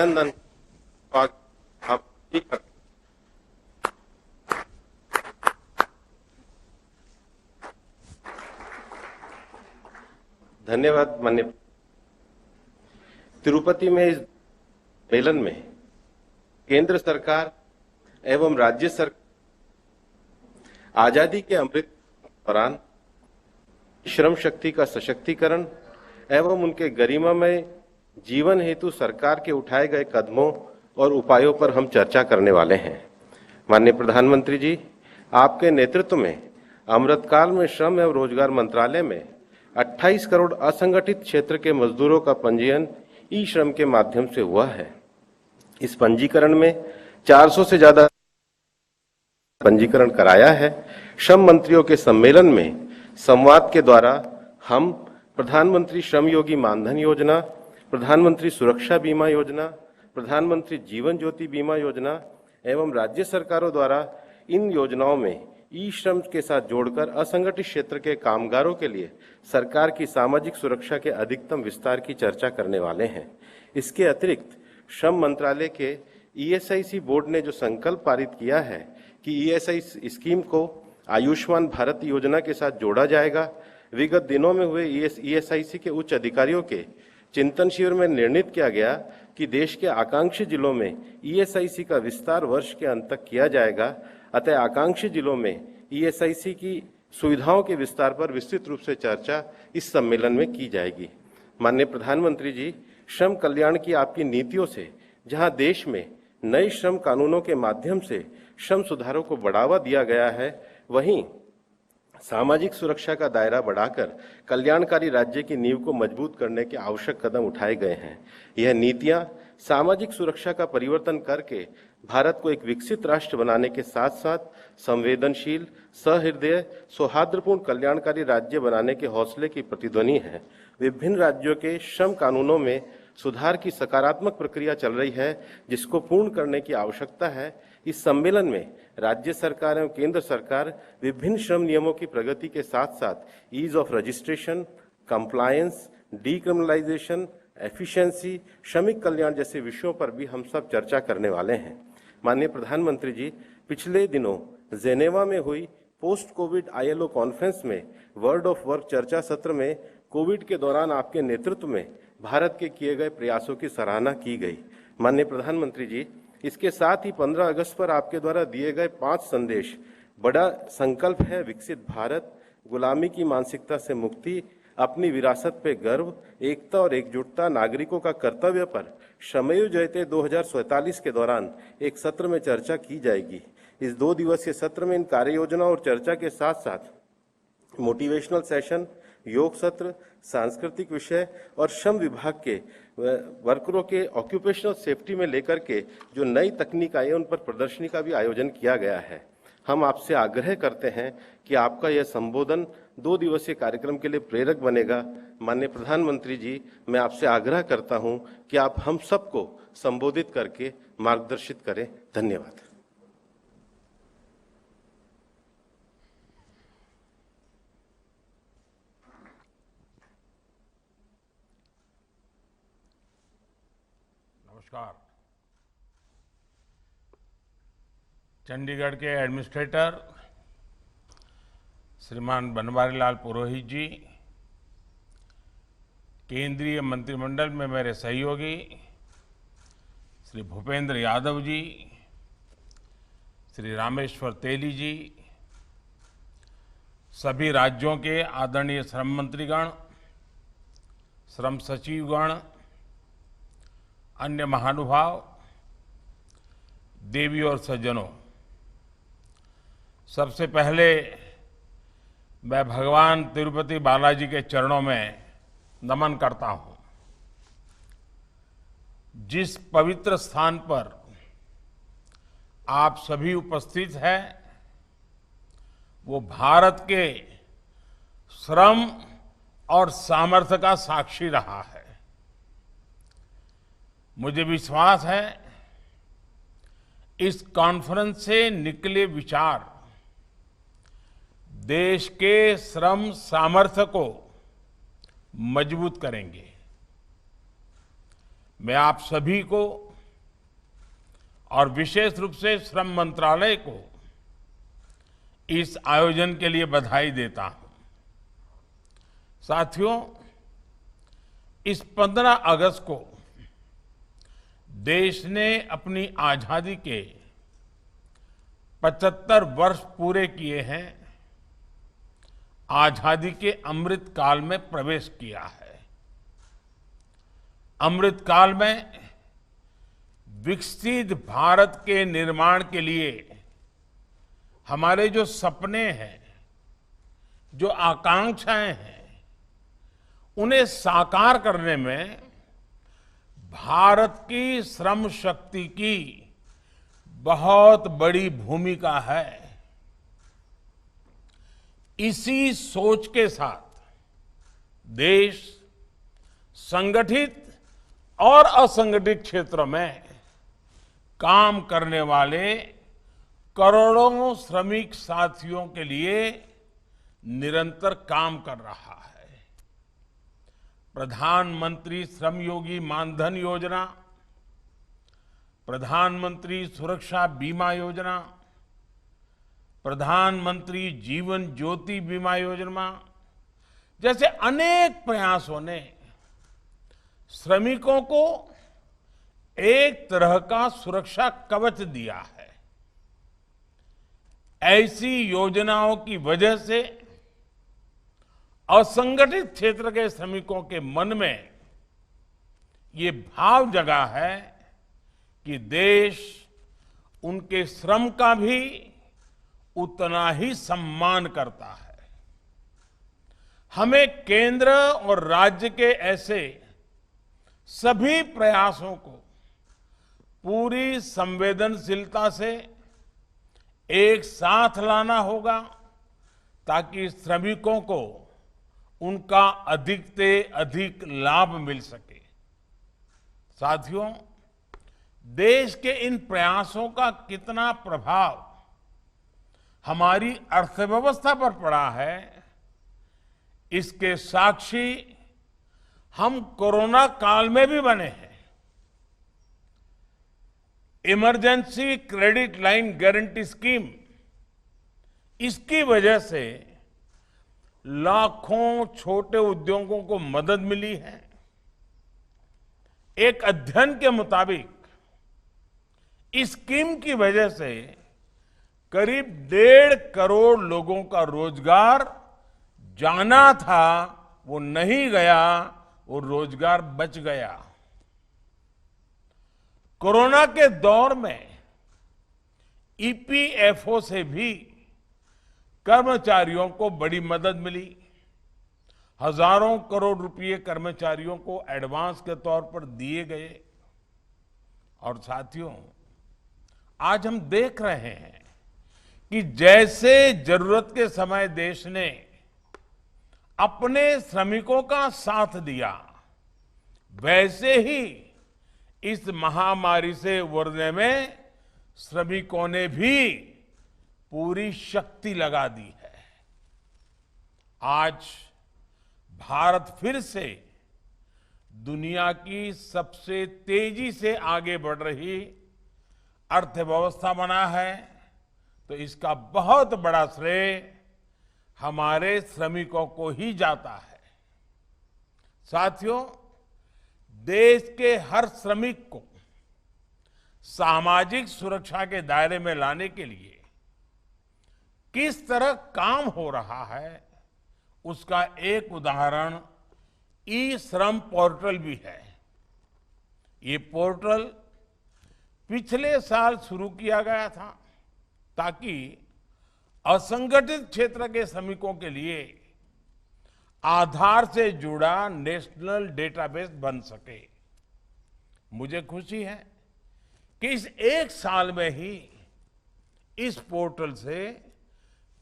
अभिनंदन। आप ठीक है। धन्यवाद माननीय। तिरुपति में इस सम्मेलन में केंद्र सरकार एवं राज्य सरकार आजादी के अमृत दौरान श्रम शक्ति का सशक्तिकरण एवं उनके गरिमामय जीवन हेतु सरकार के उठाए गए कदमों और उपायों पर हम चर्चा करने वाले हैं। माननीय प्रधानमंत्री जी, आपके नेतृत्व में अमृतकाल में श्रम एवं रोजगार मंत्रालय में 28 करोड़ असंगठित क्षेत्र के मजदूरों का पंजीयन ई श्रम के माध्यम से हुआ है। इस पंजीकरण में 400 से ज्यादा पंजीकरण कराया है। श्रम मंत्रियों के सम्मेलन में संवाद के द्वारा हम प्रधानमंत्री श्रम योगी मानधन योजना, प्रधानमंत्री सुरक्षा बीमा योजना, प्रधानमंत्री जीवन ज्योति बीमा योजना एवं राज्य सरकारों द्वारा इन योजनाओं में ई श्रम के साथ जोड़कर असंगठित क्षेत्र के कामगारों के लिए सरकार की सामाजिक सुरक्षा के अधिकतम विस्तार की चर्चा करने वाले हैं। इसके अतिरिक्त श्रम मंत्रालय के ईएसआईसी बोर्ड ने जो संकल्प पारित किया है कि ईएसआईसी स्कीम को आयुष्मान भारत योजना के साथ जोड़ा जाएगा। विगत दिनों में हुए ईएसआईसी के उच्च अधिकारियों के चिंतन शिविर में निर्णित किया गया कि देश के आकांक्षी जिलों में ईएसआईसी का विस्तार वर्ष के अंत तक किया जाएगा। अतः आकांक्षी जिलों में ईएसआईसी की सुविधाओं के विस्तार पर विस्तृत रूप से चर्चा इस सम्मेलन में की जाएगी। माननीय प्रधानमंत्री जी, श्रम कल्याण की आपकी नीतियों से जहां देश में नए श्रम कानूनों के माध्यम से श्रम सुधारों को बढ़ावा दिया गया है, वहीं सामाजिक सुरक्षा का दायरा बढ़ाकर कल्याणकारी राज्य की नींव को मजबूत करने के आवश्यक कदम उठाए गए हैं। यह नीतियां सामाजिक सुरक्षा का परिवर्तन करके भारत को एक विकसित राष्ट्र बनाने के साथ साथ संवेदनशील, सहृदय, सौहार्दपूर्ण कल्याणकारी राज्य बनाने के हौसले की प्रतिध्वनि है। विभिन्न राज्यों के श्रम कानूनों में सुधार की सकारात्मक प्रक्रिया चल रही है, जिसको पूर्ण करने की आवश्यकता है। इस सम्मेलन में राज्य सरकार एवं केंद्र सरकार विभिन्न श्रम नियमों की प्रगति के साथ साथ ease of registration, compliance, decriminalisation, efficiency, श्रमिक कल्याण जैसे विषयों पर भी हम सब चर्चा करने वाले हैं। माननीय प्रधानमंत्री जी, पिछले दिनों जेनेवा में हुई पोस्ट कोविड आईएलओ कॉन्फ्रेंस में वर्ल्ड ऑफ वर्क चर्चा सत्र में कोविड के दौरान आपके नेतृत्व में भारत के किए गए प्रयासों की सराहना की गई। माननीय प्रधानमंत्री जी, इसके साथ ही 15 अगस्त पर आपके द्वारा दिए गए 5 संदेश बड़ा संकल्प है। विकसित भारत, गुलामी की मानसिकता से मुक्ति, अपनी विरासत पे गर्व, एकता और एकजुटता, नागरिकों का कर्तव्य पर श्रमेव जयते 2047 के दौरान एक सत्र में चर्चा की जाएगी। इस 2 दिवसीय सत्र में इन कार्य योजना और चर्चा के साथ साथ मोटिवेशनल सेशन, योग सत्र, सांस्कृतिक विषय और श्रम विभाग के वर्करों के ऑक्यूपेशनल सेफ्टी में लेकर के जो नई तकनीक आई है उन पर प्रदर्शनी का भी आयोजन किया गया है। हम आपसे आग्रह करते हैं कि आपका यह संबोधन 2 दिवसीय कार्यक्रम के लिए प्रेरक बनेगा। माननीय प्रधानमंत्री जी, मैं आपसे आग्रह करता हूं कि आप हम सबको संबोधित करके मार्गदर्शित करें। धन्यवाद। नमस्कार। चंडीगढ़ के एडमिनिस्ट्रेटर श्रीमान बनवारीलाल पुरोहित जी, केंद्रीय मंत्रिमंडल में मेरे सहयोगी श्री भूपेंद्र यादव जी, श्री रामेश्वर तेली जी, सभी राज्यों के आदरणीय श्रम मंत्रीगण, श्रम सचिवगण, अन्य महानुभाव, देवी और सज्जनों, सबसे पहले मैं भगवान तिरुपति बालाजी के चरणों में नमन करता हूं। जिस पवित्र स्थान पर आप सभी उपस्थित हैं, वो भारत के श्रम और सामर्थ्य का साक्षी रहा है। मुझे विश्वास है इस कॉन्फ्रेंस से निकले विचार देश के श्रम सामर्थ्य को मजबूत करेंगे। मैं आप सभी को और विशेष रूप से श्रम मंत्रालय को इस आयोजन के लिए बधाई देता हूं। साथियों, इस 15 अगस्त को देश ने अपनी आजादी के 75 वर्ष पूरे किए हैं, आजादी के अमृत काल में प्रवेश किया है। अमृत काल में विकसित भारत के निर्माण के लिए हमारे जो सपने हैं, जो आकांक्षाएं हैं, उन्हें साकार करने में भारत की श्रम शक्ति की बहुत बड़ी भूमिका है। इसी सोच के साथ देश संगठित और असंगठित क्षेत्रों में काम करने वाले करोड़ों श्रमिक साथियों के लिए निरंतर काम कर रहा है। प्रधानमंत्री श्रम योगी मानधन योजना, प्रधानमंत्री सुरक्षा बीमा योजना, प्रधानमंत्री जीवन ज्योति बीमा योजना जैसे अनेक प्रयासों ने श्रमिकों को एक तरह का सुरक्षा कवच दिया है। ऐसी योजनाओं की वजह से असंगठित क्षेत्र के श्रमिकों के मन में ये भाव जगा है कि देश उनके श्रम का भी उतना ही सम्मान करता है। हमें केंद्र और राज्य के ऐसे सभी प्रयासों को पूरी संवेदनशीलता से एक साथ लाना होगा ताकि श्रमिकों को उनका अधिक से अधिक लाभ मिल सके। साथियों, देश के इन प्रयासों का कितना प्रभाव हमारी अर्थव्यवस्था पर पड़ा है, इसके साक्षी हम कोरोना काल में भी बने हैं। Emergency credit line guarantee scheme, इसकी वजह से लाखों छोटे उद्योगों को मदद मिली है। एक अध्ययन के मुताबिक इस स्कीम की वजह से करीब 1.5 करोड़ लोगों का रोजगार जाना था, वो नहीं गया, वो रोजगार बच गया। कोरोना के दौर में ईपीएफओ से भी कर्मचारियों को बड़ी मदद मिली। हजारों करोड़ रुपए कर्मचारियों को एडवांस के तौर पर दिए गए। और साथियों, आज हम देख रहे हैं कि जैसे जरूरत के समय देश ने अपने श्रमिकों का साथ दिया, वैसे ही इस महामारी से उबरने में श्रमिकों ने भी पूरी शक्ति लगा दी है। आज भारत फिर से दुनिया की सबसे तेजी से आगे बढ़ रही अर्थव्यवस्था बना है, तो इसका बहुत बड़ा श्रेय हमारे श्रमिकों को ही जाता है। साथियों, देश के हर श्रमिक को सामाजिक सुरक्षा के दायरे में लाने के लिए किस तरह काम हो रहा है, उसका एक उदाहरण ई श्रम पोर्टल भी है। ये पोर्टल पिछले साल शुरू किया गया था ताकि असंगठित क्षेत्र के श्रमिकों के लिए आधार से जुड़ा नेशनल डेटाबेस बन सके। मुझे खुशी है कि इस एक साल में ही इस पोर्टल से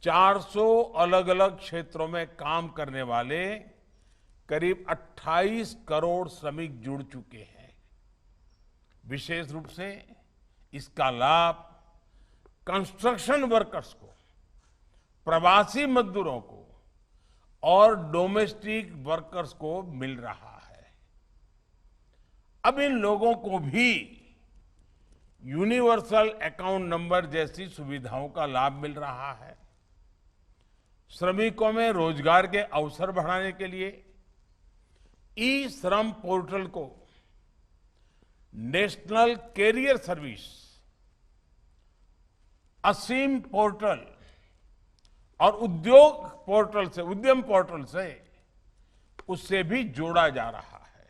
400 अलग अलग क्षेत्रों में काम करने वाले करीब 28 करोड़ श्रमिक जुड़ चुके हैं। विशेष रूप से इसका लाभ कंस्ट्रक्शन वर्कर्स को, प्रवासी मजदूरों को और डोमेस्टिक वर्कर्स को मिल रहा है। अब इन लोगों को भी यूनिवर्सल अकाउंट नंबर जैसी सुविधाओं का लाभ मिल रहा है। श्रमिकों में रोजगार के अवसर बढ़ाने के लिए ई श्रम पोर्टल को नेशनल कैरियर सर्विस, असीम पोर्टल और उद्यम पोर्टल से उससे भी जोड़ा जा रहा है।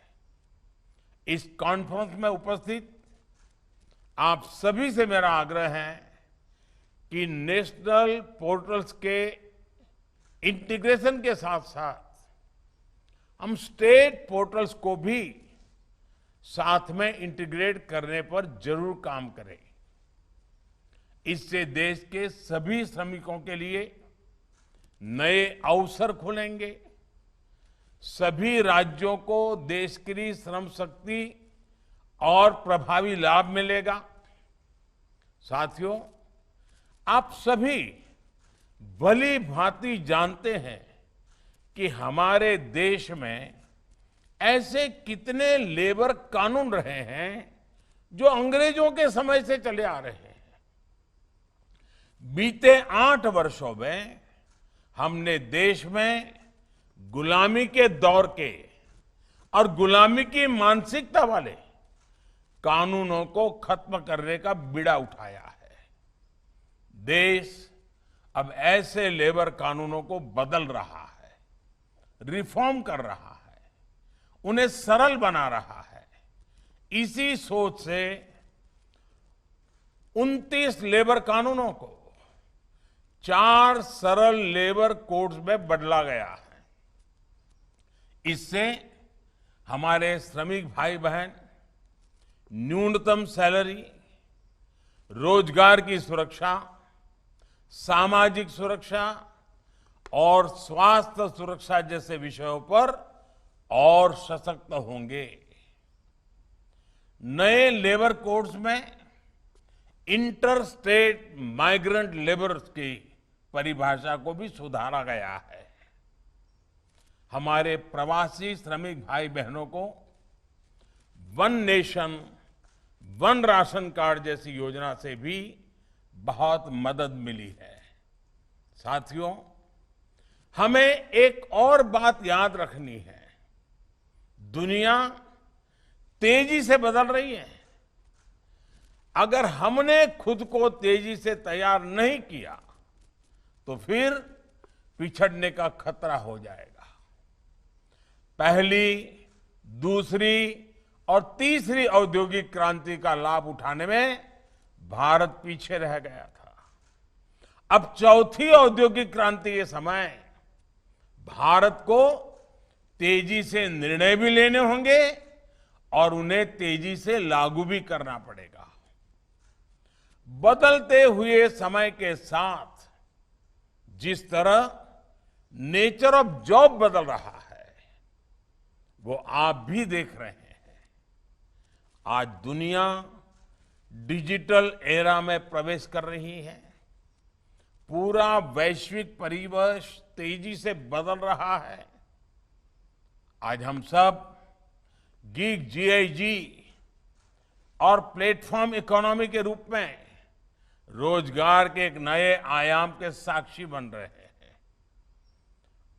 इस कॉन्फ्रेंस में उपस्थित आप सभी से मेरा आग्रह है कि नेशनल पोर्टल्स के इंटीग्रेशन के साथ साथ हम स्टेट पोर्टल्स को भी साथ में इंटीग्रेट करने पर जरूर काम करें। इससे देश के सभी श्रमिकों के लिए नए अवसर खुलेंगे। सभी राज्यों को देश की श्रम शक्ति और प्रभावी लाभ मिलेगा। साथियों, आप सभी भली भांति जानते हैं कि हमारे देश में ऐसे कितने लेबर कानून रहे हैं जो अंग्रेजों के समय से चले आ रहे हैं। बीते 8 वर्षों में हमने देश में गुलामी के दौर के और गुलामी की मानसिकता वाले कानूनों को खत्म करने का बीड़ा उठाया है। देश अब ऐसे लेबर कानूनों को बदल रहा है, रिफॉर्म कर रहा है, उन्हें सरल बना रहा है। इसी सोच से 29 लेबर कानूनों को 4 सरल लेबर कोड्स में बदला गया है। इससे हमारे श्रमिक भाई बहन न्यूनतम सैलरी, रोजगार की सुरक्षा, सामाजिक सुरक्षा और स्वास्थ्य सुरक्षा जैसे विषयों पर और सशक्त होंगे। नए लेबर कोड्स में इंटर स्टेट माइग्रेंट लेबर की परिभाषा को भी सुधारा गया है। हमारे प्रवासी श्रमिक भाई बहनों को one nation one ration card जैसी योजना से भी बहुत मदद मिली है। साथियों, हमें एक और बात याद रखनी है। दुनिया तेजी से बदल रही है। अगर हमने खुद को तेजी से तैयार नहीं किया तो फिर पिछड़ने का खतरा हो जाएगा। पहली, दूसरी और तीसरी औद्योगिक क्रांति का लाभ उठाने में भारत पीछे रह गया था। अब चौथी औद्योगिक क्रांति के समय भारत को तेजी से निर्णय भी लेने होंगे और उन्हें तेजी से लागू भी करना पड़ेगा। बदलते हुए समय के साथ जिस तरह नेचर ऑफ जॉब बदल रहा है, वो आप भी देख रहे हैं। आज दुनिया डिजिटल एरा में प्रवेश कर रही है। पूरा वैश्विक परिवेश तेजी से बदल रहा है। आज हम सब गिग जीआईजी और प्लेटफॉर्म इकोनॉमी के रूप में रोजगार के एक नए आयाम के साक्षी बन रहे हैं।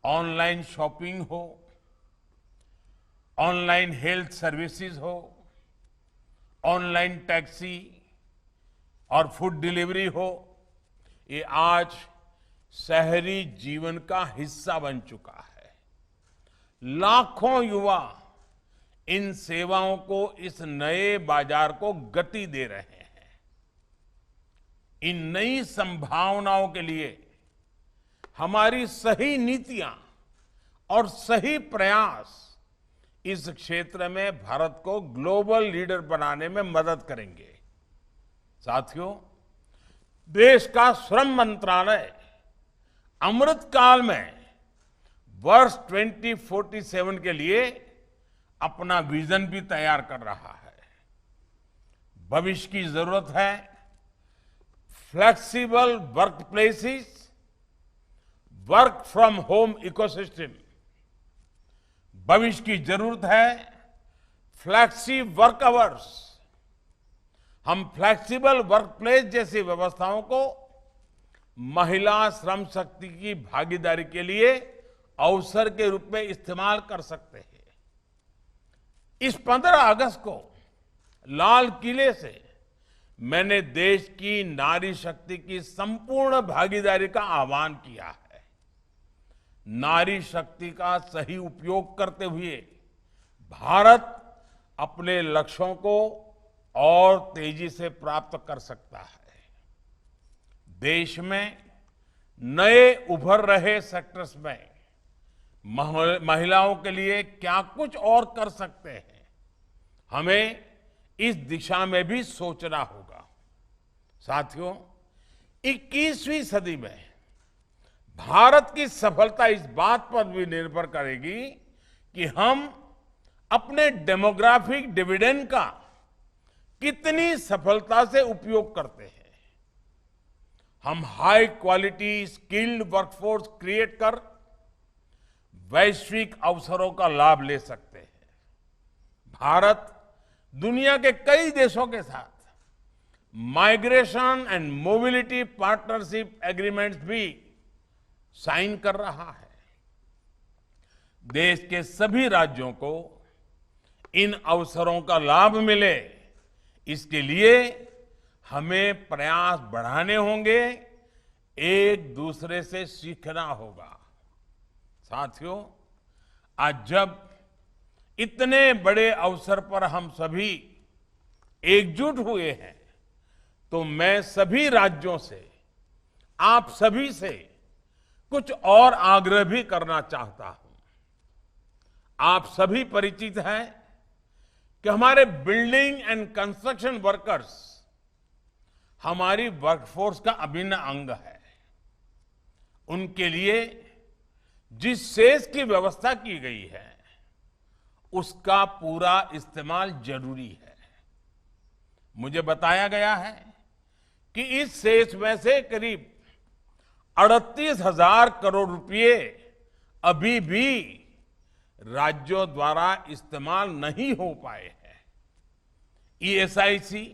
ऑनलाइन शॉपिंग हो, ऑनलाइन हेल्थ सर्विसेज हो, ऑनलाइन टैक्सी और फूड डिलीवरी हो, ये आज शहरी जीवन का हिस्सा बन चुका है। लाखों युवा इन सेवाओं को, इस नए बाजार को गति दे रहे हैं। इन नई संभावनाओं के लिए हमारी सही नीतियां और सही प्रयास इस क्षेत्र में भारत को ग्लोबल लीडर बनाने में मदद करेंगे। साथियों, देश का श्रम मंत्रालय अमृत काल में वर्ष 2047 के लिए अपना विजन भी तैयार कर रहा है। भविष्य की जरूरत है flexible work places, work from home ecosystem. भविष्य की जरूरत है फ्लैक्सी वर्क आवर्स। हम फ्लेक्सिबल वर्कप्लेस जैसी व्यवस्थाओं को महिला श्रम शक्ति की भागीदारी के लिए अवसर के रूप में इस्तेमाल कर सकते हैं। इस 15 अगस्त को लाल किले से मैंने देश की नारी शक्ति की संपूर्ण भागीदारी का आह्वान किया है। नारी शक्ति का सही उपयोग करते हुए भारत अपने लक्ष्यों को और तेजी से प्राप्त कर सकता है। देश में नए उभर रहे सेक्टर्स में महिलाओं के लिए क्या कुछ और कर सकते हैं, हमें इस दिशा में भी सोचना होगा। साथियों, 21वीं सदी में भारत की सफलता इस बात पर भी निर्भर करेगी कि हम अपने डेमोग्राफिक डिविडेंड का कितनी सफलता से उपयोग करते हैं। हम high quality skilled workforce create कर वैश्विक अवसरों का लाभ ले सकते हैं। भारत दुनिया के कई देशों के साथ migration and mobility partnership agreements भी साइन कर रहा है। देश के सभी राज्यों को इन अवसरों का लाभ मिले, इसके लिए हमें प्रयास बढ़ाने होंगे, एक दूसरे से सीखना होगा। साथियों, आज जब इतने बड़े अवसर पर हम सभी एकजुट हुए हैं, तो मैं सभी राज्यों से, आप सभी से कुछ और आग्रह भी करना चाहता हूं। आप सभी परिचित हैं कि हमारे बिल्डिंग एंड कंस्ट्रक्शन वर्कर्स हमारी वर्कफोर्स का अभिन्न अंग है। उनके लिए जिस सेस की व्यवस्था की गई है, उसका पूरा इस्तेमाल जरूरी है। मुझे बताया गया है कि इस सेस में से करीब 38,000 करोड़ रुपए अभी भी राज्यों द्वारा इस्तेमाल नहीं हो पाए हैं। ईएसआईसी,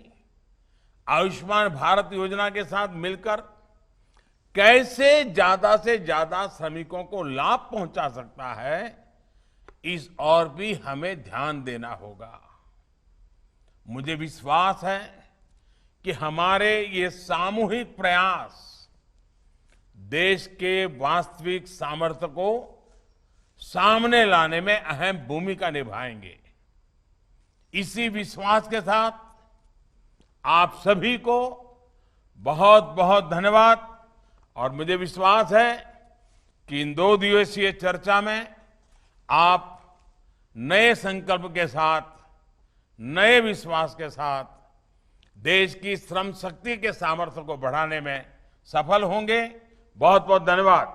आयुष्मान भारत योजना के साथ मिलकर कैसे ज्यादा से ज्यादा श्रमिकों को लाभ पहुंचा सकता है, इस और भी हमें ध्यान देना होगा। मुझे विश्वास है कि हमारे ये सामूहिक प्रयास देश के वास्तविक सामर्थ्य को सामने लाने में अहम भूमिका निभाएंगे। इसी विश्वास के साथ आप सभी को बहुत बहुत धन्यवाद। और मुझे विश्वास है कि इन 2 दिवसीय चर्चा में आप नए संकल्प के साथ, नए विश्वास के साथ देश की श्रम शक्ति के सामर्थ्य को बढ़ाने में सफल होंगे। बहुत बहुत धन्यवाद।